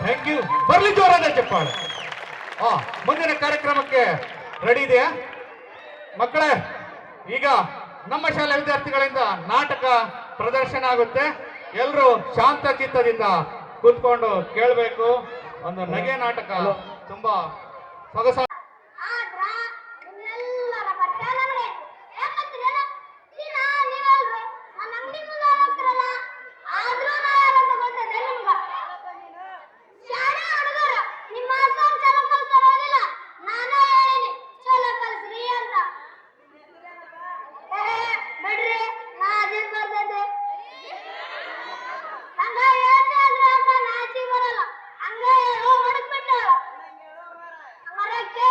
Thank you. ಬರ್ಲಿ ಜೋರಾದ ಚಪ್ಪಾಳೆ. ಮುಂದಿನ ಕಾರ್ಯಕ್ರಮಕ್ಕೆ ರೆಡಿ ಇದೆಯಾ ಮಕ್ಕಳೇ? ಈಗ ನಮ್ಮ ಶಾಲೆ ವಿದ್ಯಾರ್ಥಿಗಳಿಂದ ನಾಟಕ ಪ್ರದರ್ಶನ ಆಗುತ್ತೆ. ಎಲ್ಲರೂ ಶಾಂತ ಚಿತ್ತದಿಂದ ಕೂತ್ಕೊಂಡು ಕೇಳಬೇಕು. ಒಂದು ನಗೆ ನಾಟಕ, ತುಂಬಾ ಸೊಗಸ. Correct.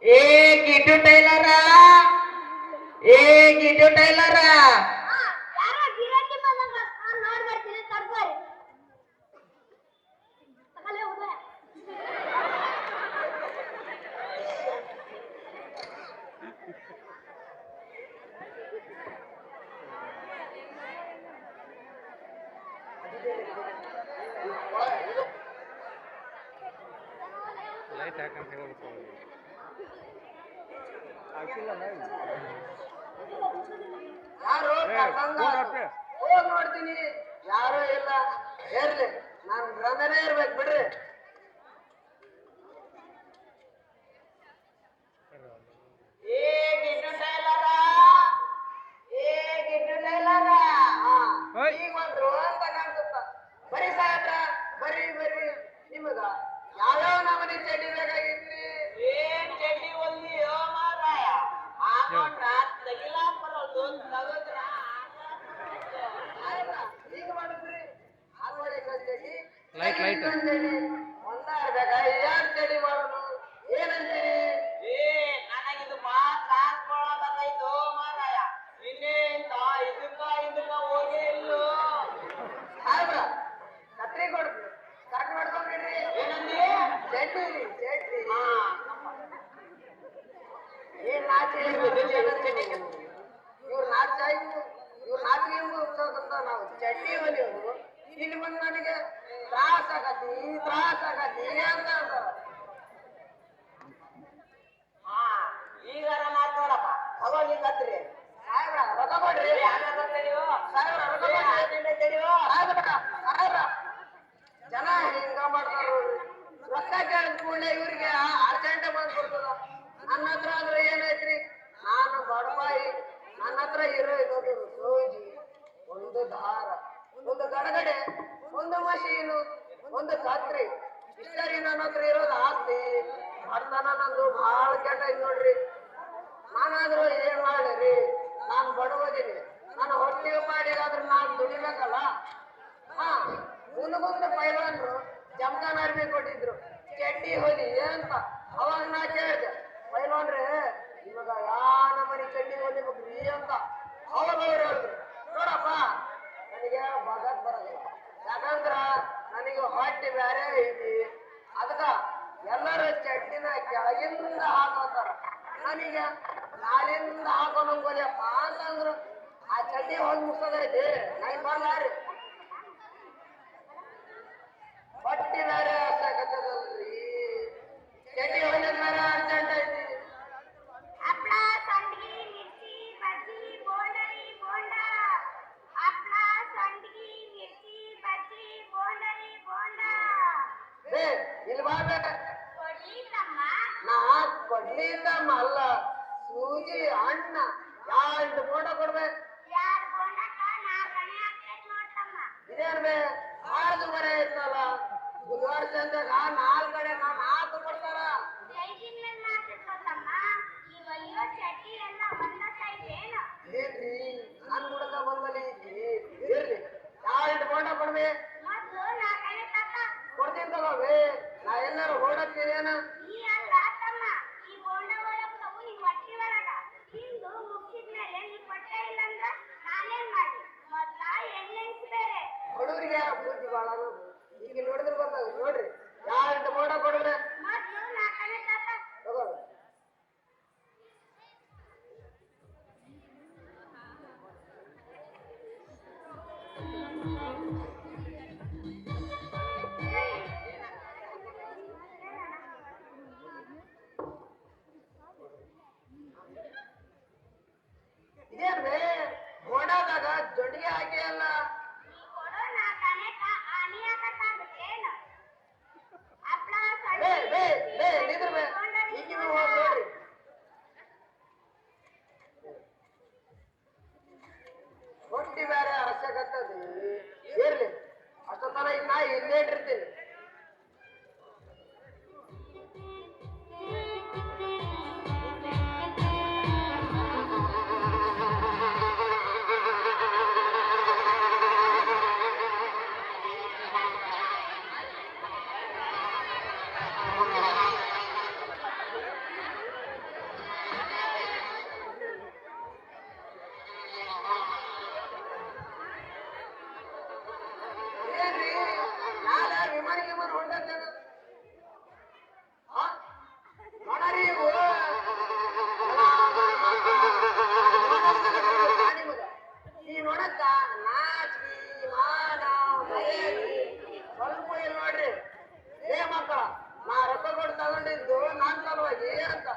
ಏ ಗಿಡ್ಡು ಟೈಲರ, ಏ ಗಿಡ್ಡು ಟೈಲರ, ಲೈಟ್ ಹಾಕಂತ ಹೇಳ್ಬೇಕು ಯಾರು ಹೋಗ್ ನೋಡ್ತೀನಿ, ಯಾರು ಇಲ್ಲ. ಇರ್ಲಿ, ನಾನು ಗ್ರಂಥನೇ ಇರ್ಬೇಕು ಬಿಡ್ರಿ. ಏ ಗಿಡ್ಡು ಟೈಲರ, ಏ ಗಿಡ್ಡು ಟೈಲರ, ಈಗ ಬಂದ್ರು ಅಂತ ಕಾಣಿಸುತ್ತ. ಬರೀ ಸಾಹೇಬ್ರ, ಬರ್ರಿ ಬರ್ರಿ. ನಿಮಗ ಯಾವ್ಯಾವ ನಮೂನಿ ಚಡ್ಡಿ ಬೇಕಾಗಿತ್ರಿ? ಏನ್ ಚಡ್ಡಿ ಹೊಲಿಯೋ ಮಾರಾಯ, ಹಾಕೊಂಡ್ರ ತಗಿಲಾಕ್ ಬರೋದು, ತಗದ್ರ ಈಗ ಮಾಡಿದ್ರಿ. ಆಲ್ವಡೆ ಚಡ್ಡಿ ಲೈಟ್ ಲೈಟ್ ಒಂದಾರ ಬೇಕಾ, ಎರಡು ಚಡ್ಡಿ ಮಾಡೋದು ಏನಂತೀರಿ? ಏ ನನಗಿದು ಮಾತ್ರ ಹಾಕೊಳ್ಳೋದಾಯ್ತು ಮಾರಾಯ, ಇನ್ನೇಂತ ಇದಕ್ಕ ಹೋಗೇ ಇಲ್ಲೋ. ಸಾಹೇಬ್ರ ಕತ್ರಿ ಕೊಡ್ರಿ, ಕಟ್ ಮಾಡ್ಕೊಂಡ್ರಿ. ಏನಂದಿ? ಚಡ್ಡಿ ಚಡ್ಡಿ ಏನ್ ನಾಚಿ ಇವ್ರ ನಾಚಿಗೆ ಉತ್ಸವಕ್ಕಂತ ನಾವು ಚಡ್ಡಿ ಹೊಲಿಯೋದು. ಇಲ್ಲಿ ಬಂದು ನನಗೆ ತ್ರಾಸ ಆಗತಿ ಅಂತ ಅಂತಾರ. ಈಗಾರ ಮಾತು ನೋಡಪ್ಪ, ತಗೋ ನೀ ಕತ್ರಿ. ಸಾಹೇಬ್ರ ರೊಕ್ಕ ಕೊಡ್ರಿ. ಸಾಹೇಬ್ರ ರೊಕ್ಕ ಕೊಡ್ರಿ. ಸಾಹೇಬ್ರ ಜನ ಹಿಂಗ ಮಾಡ್ತಾರ. ರೊಕ್ಕ ಕೇಳಿದ ಕೂಡಲೇ ಇವ್ರಿಗೆ ಅರ್ಜೆಂಟ್ ಬಂದ್ಬಿಡ್ತದ. ನನ್ನ ಹತ್ರ ಆದ್ರೆ ಏನೈತ್ರಿ, ನಾನು ಬಡಪಾಯಿ. ನನ್ನ ಹತ್ರ ಇರೋ ಇದೊಂದು ಸೂಜಿ, ಒಂದು ದಾರ, ಒಂದು ಗಡಗಡೆ, ಒಂದು ಮಷೀನು, ಒಂದು ಕತ್ರಿ, ಇಷ್ಟರಿ ನನ್ನ ಹತ್ರ ಇರೋದು ಆಸ್ತಿ. ಬಡತನ ನಂದು ಬಹಳ ಕೆಟ್ಟ ನೋಡ್ರಿ. ನಾನಾದ್ರೂ ಏನ್ ಮಾಡಿರಿ, ನಾನು ಬಡವದೀನಿ. ನಾನು ಹೊಟ್ಟೆ ಮಾಡಿಗಾದ್ರೂ ನಾನು ದುಡಿಬೇಕಲ್ಲ. ಮುಂದೆ ಪೈಲವಾನ್ರು ಜಮಖಾನ್ ಅರ್ಬಿ ಕೊಟ್ಟಿದ್ರು, ಚಡ್ಡಿ ಹೊಲಿ ಅಂತ. ಅವಾಗ ನಾ ಕೇಳಿದೆ, ಪೈಲವಾನ್ರೆ ಇವಾಗ ನಮ್ಮನೆ ಚಡ್ಡಿ ಹೊಲಿಬೇಕ್ರಿ ಅಂತ. ಅವಾಗ ಅವ್ರು ಹೇಳಿದ್ರು, ನೋಡಪ್ಪ ನನಗೆ ಬಗತ್ ಬರೋದಿಲ್ಲ, ಯಾಕಂದ್ರ ನನಗೆ ಹೊಟ್ಟೆ ಬೇರೆ ಐತಿ. ಅದಕ್ಕ ಎಲ್ಲರೂ ಚಡ್ಡಿನ ಕೆಳಗಿಂದ ಹಾಕೋತಾರ, ನನಗೆ ನಾಲಿಂದ ಹಾಕೋನಂಗೋಲಿಯಪ್ಪ ಅಂತಂದ್ರು. ಆ ಚಡ್ಡಿ ಹೊಲ್ ಮುಗಿಸೋದೈತಿ, ನನಗೆ ಬರ್ಲಾರಿ. ಹೊಟ್ಟಿ ಬೇರೆ ಆಗ್ತದಲ್ರಿ, ಚಡ್ಡಿ ಹೊಲಿಯೋದ್ ಬೇರೆ ಅರ್ಜೆಂಟ್ ಐತಿ. ಇಲ್ಲಿ ಬಾರ್ಬೇಕ, ನಾ ಕೊಡ್ಲಿದ್ದಮ್ಮ ಅಲ್ಲ, ಸೂಜಿ ಅಣ್ಣ 2 ಬೋಂಡ ಕೊಡ್ಬೇಕು. ಇದೇನ್ ಬೇ ಆರು ಬರೆ ಐತ್ನಲ್ಲ, ಬುಧವಾರ ಚಂದಾಗ 4 ಕಡೆ 4 ಕೊಡ್ತಾರ. ಏನ್ರಿ ನನ್ ಹುಡುಗ ಬಂದಲ್ಲಿ ಐತಿ, ಇರ್ಲಿ 2 ಬೋಂಡ ಕೊಡ್ಬೇ. ಕೊಡ್ತೀನಿ ತಗೋಬೇ, ನಾ ಎಲ್ಲರೂ ಹೊಡತ್ತೀರೇನ? ಹುಡುಗರಿಗೆ ಬುದ್ಧಿ ಬಾಳ ಈಗ ನೋಡಿದ್ರೆ ಗೊತ್ತಾಗ. ನೋಡ್ರಿ 2 ಬೋಂಡ ಕೊಡ್ರೆ ತಗೋ. ಇದೇನ್ರಿ ಬೋಂಡಾದಾಗ ಜೊಂಡಿಗೆ ಹಾಕಿ ಅಲ್ಲ. ನೋಡರಿ ಇವು ಈ ನೋಡಕ್ಕ ನಾಚಿಕೆ ಮಾನ ಮರ್ಯಾದೆ ಸ್ವಲ್ಪ ಇಲ್ಲ ನೋಡ್ರಿ. ಏ ಮಕ್ಕಳ, ನಾ ರೊಕ್ಕ ಕೊಟ್ಟು ತಗೊಂಡಿದ್ದು ನಾನ್ ಸಲುವಾಗಿ ಅಂತ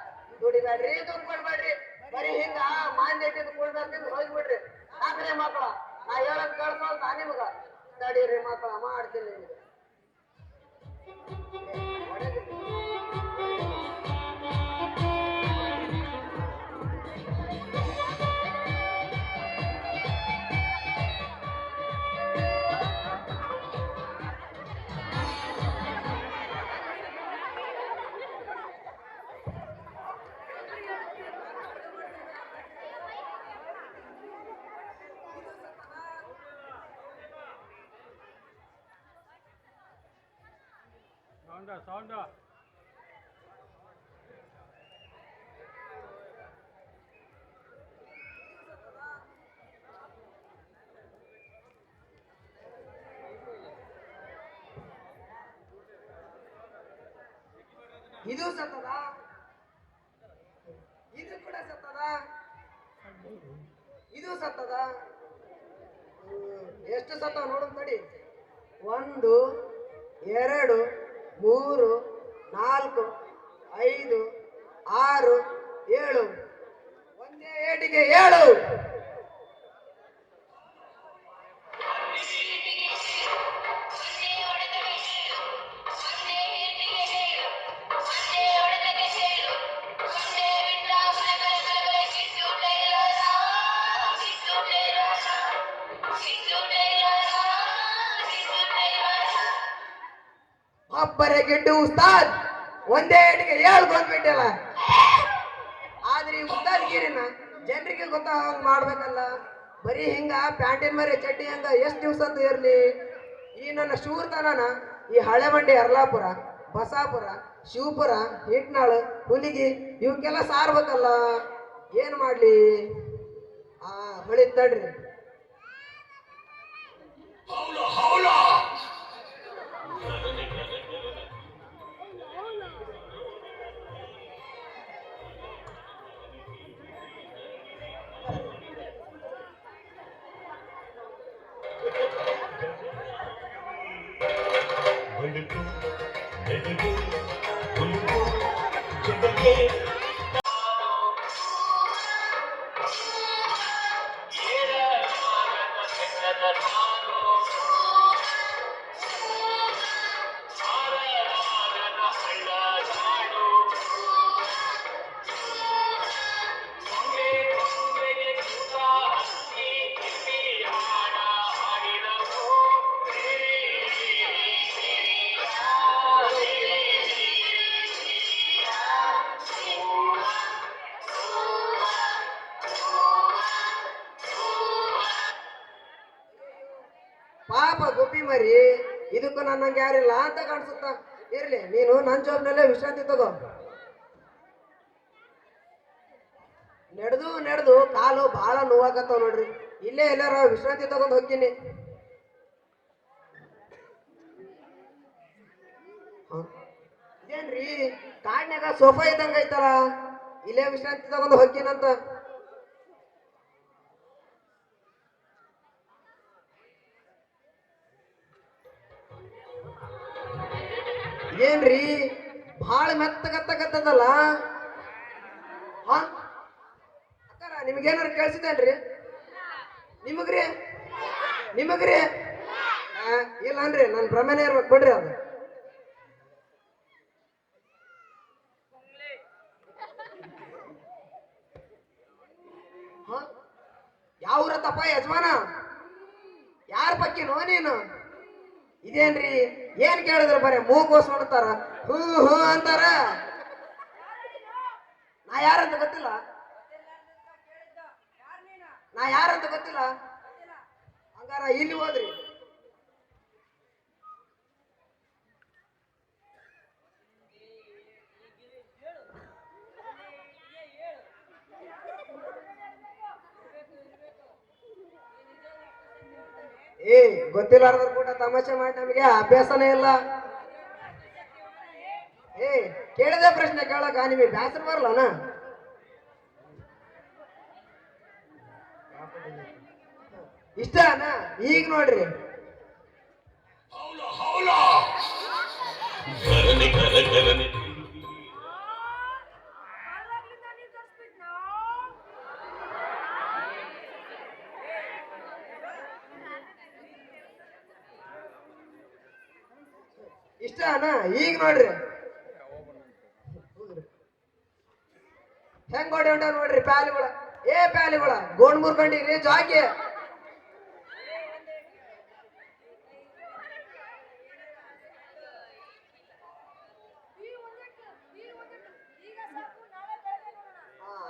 ದುಡಿಬೇಡ್ರಿ, ದುಡ್ಡು ಕೊಡ್ಬೇಡ್ರಿ, ಬರೀ ಹಿಂಗ ಮಾಂದ್ಯ ಇಟ್ಟಿದ್ದು ಕುಳ್ದಂತಿದ್ದು ಹೋಗ್ಬಿಡ್ರಿ. ಯಾಕ್ರಿ ಮಕ್ಕಳ, ನಾ ಹೇಳಕ್ ಕೇಳ್ಸೋಲ್ತಾ ನಿಮ್ಗ? ತಡೀರಿ ಮಕ್ಕಳ, ಮಾಡ್ತೀನಿ ನಿಮ್ಗೆ. ಸೌಂಡ ಇದು ಸತ್ತದ, ಇದು ಕೂಡ ಸತ್ತದ, ಇದು ಸತ್ತದ. ಎಷ್ಟು ಸತ್ತ ನೋಡು ತಡಿ. 1 2 3 4 5 6 7. ಒಂದೇ ಏಟಿಗೆ 7. ಒಬ್ಬರೇ ಗೆಡ್ಡು ಉಸ್ತಾದ್, ಒಂದೇ ಏಟಿಗೆ 7 ಬಂದ್ಬಿಟ್ಟಲ್ಲ. ಆದ್ರೆ ಈ ಉಸ್ತಾದ್ಗಿರಿನ ಜನರಿಗೆ ಗೊತ್ತಾಗ ಮಾಡ್ಬೇಕಲ್ಲ. ಬರೀ ಹಿಂಗ ಪ್ಯಾಂಟಿನ ಮರಿ ಚಡ್ಡಿ ಹಂಗ ಎಷ್ಟು ದಿವಸ ಅಂತ ಇರ್ಲಿ? ಈ ನನ್ನ ಶೂರ್ತನನ ಈ ಹಳೆ ಮಂಡಿ ಅರ್ಲಾಪುರ, ಬಸಾಪುರ, ಶಿವಪುರ, ಹಿಟ್ನಾಳು, ಹುಲಿಗಿ ಇವಕ್ಕೆಲ್ಲ ಸಾರ್ಬೇಕಲ್ಲ. ಏನ್ ಮಾಡ್ಲಿ? ಹೊಳಿ ತಡ್ರಿ. ಪಾಪ ಗುಬ್ಬಿ ಮರಿ, ಇದಕ್ಕೂ ನನ್ನಂಗೆ ಯಾರಿಲ್ಲ ಅಂತ ಕಾಣಿಸುತ್ತ. ಇರ್ಲಿ, ನೀನು ನನ್ನ ಜಾಬ್ನಲ್ಲೇ ವಿಶ್ರಾಂತಿ ತಗೋ. ನಡೆದು ಕಾಲು ಬಹಳ ನೋವಾಗತ್ತಾವ ನೋಡ್ರಿ. ಇಲ್ಲೇ ಎಲ್ಲಾರ ವಿಶ್ರಾಂತಿ ತಗೊಂಡ್ ಹೋಗ್ತೀನಿ. ಇದೇನ್ರಿ ಕಾಡ್ನ್ಯಾಗ ಸೋಫಾ ಇದ್ದಂಗ ಐತಲ್ಲ, ಇಲ್ಲೇ ವಿಶ್ರಾಂತಿ ತಗೊಂಡ್ ಹೋಗ್ತೀನಂತ. ಏನ್ರಿ ಭಾಳ ಮೆತ್ತಗತ್ತಗತ್ತದಲ್ಲ? ಅಕ್ಕಾರ, ನಿಮ್ಗೇನಾರು ಕೇಳಿಸಿದೇನ್ರಿ? ನಿಮಗ್ರಿ ಇಲ್ಲ ಅನ್ರಿ, ನನ್ ಭ್ರಮೆನೇ ಇರ್ಬೇಕು ಬಿಡ್ರಿ. ಅದು ಯಾವ್ರತ್ತಪ್ಪ ಯಜಮಾನ? ಯಾರ ಪಕ್ಕಿನೋ ನೀನು? ಇದೇನ್ರಿ ಏನ್ ಕೇಳಿದ್ರ ಬರೀ ಮೂಗೋಸ್ ನೋಡ್ತಾರ, ಹೂ ಅಂತಾರ. ನಾ ಯಾರಂತ ಗೊತ್ತಿಲ್ಲ, ಹಂಗಾರ ಇಲ್ಲಿ ಹೋದ್ರಿ. ಗೊತ್ತಿಲ್ಲಾರ್ದ್ರ ಕೂಡ ತಮಾಷೆ ಮಾಡಿ ನಮಗೆ ಅಭ್ಯಾಸನೇ ಇಲ್ಲ. ಏ ಕೇಳಿದ ಪ್ರಶ್ನೆ ಕೇಳಕ ನಿಮಗೆ ಬ್ಯಾಸರ ಬರಲ್ಲನ? ಇಷ್ಟನ ಈಗ ನೋಡ್ರಿ. ಇಷ್ಟನ ಈಗ ನೋಡ್ರಿ. ಹೆಂಗ್ ಹೊಡಿ ಹೊಂಟ ನೋಡ್ರಿ ಪ್ಯಾಲಿಗಳ. ಏ ಪ್ಯಾಲಿಗಳ ಗೋಣ್ ಮುರ್ಕೊಂಡಿರಿ ಜಾಗಿ.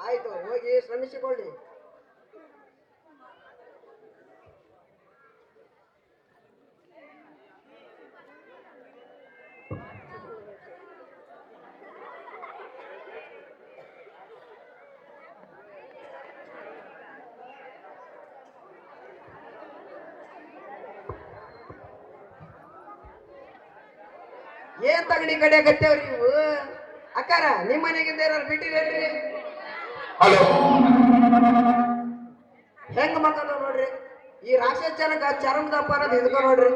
ಆಯ್ತು, ಹೋಗಿ ಶ್ರಮಿಸಿಕೊಳ್ಳಿ. ಏನ್ ತಗಡಿ ಕಡಿಯಾಕತ್ತೇವ್ರಿ ನೀವು? ಅಕ್ಕಾರ ನಿಮ್ಮ ಮನೆಗಿಂದ ಏನಾರು ಬಿಟ್ಟಿರೇನ್ರಿ? ಹಲೋ, ಹೆಂಗ್ ಮಕ್ಕಳ ನೋಡ್ರಿ. ಈ ರಾಕ್ಷಸ ಜನಕ ಚರ್ಮದಪ್ಪ ಅನ್ನೋದು ಹಿಡ್ಕೊ ನೋಡ್ರಿ.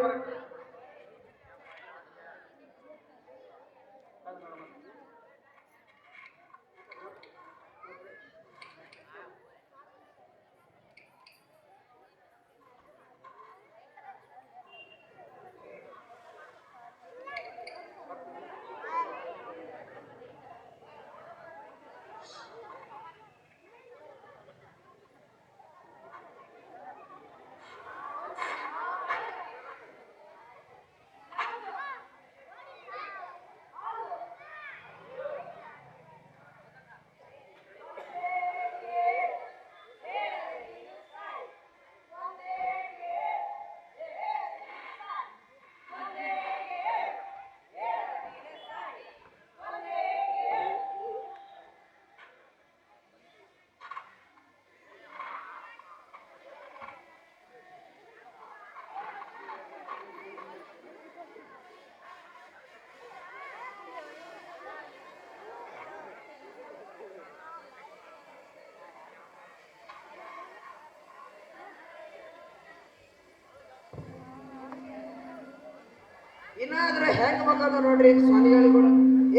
ಇನ್ನಾದ್ರೂ ಹೆಂಗ್ ಮಕ್ಕಳ ನೋಡ್ರಿ ಸ್ವಾಮಿಗಳಿಗಳು.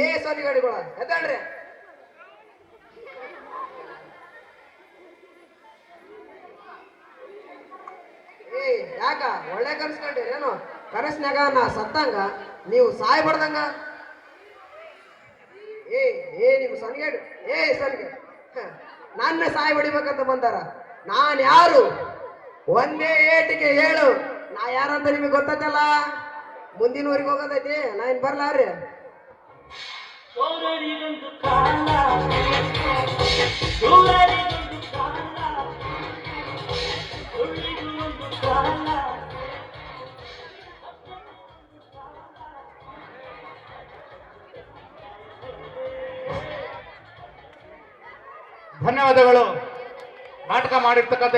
ಏ ಸ್ವಾಮಿಗಳಿಗಳ ಎದ್ದಾಳ್ರಿ. ಏ ಯಾಕ ಒಳ್ಳೆ ಕನ್ಸ್ಕೊಂಡಿರೇನು? ಕನಸ್ನ್ಯಾಗ ನಾ ಸತ್ತಂಗ ನೀವು ಸಾಯ್ಬಾರ್ದಂಗ. ಏ ನೀವು ಸನ್ಗೇಡು. ಏ ಸನ್ಗೆ ನನ್ನ ಸಾಯ್ ಹೊಡಿಬೇಕಂತ ಬಂದಾರ. ನಾನ್ ಯಾರು? ಒಂದೇ ಏಟಿಗೆ ಹೇಳು ನಾ ಯಾರಂತ ನಿಮಗೆ ಗೊತ್ತಲ್ಲ. ಮುಂದಿನ ಊರಿಗೆ ಹೋಗೋದೈತಿ, ನಾ ಇನ್ ಬರ್ಲಾರ್ರಿ. ಧನ್ಯವಾದಗಳು. ನಾಟಕ ಮಾಡಿರ್ತಕ್ಕಂಥ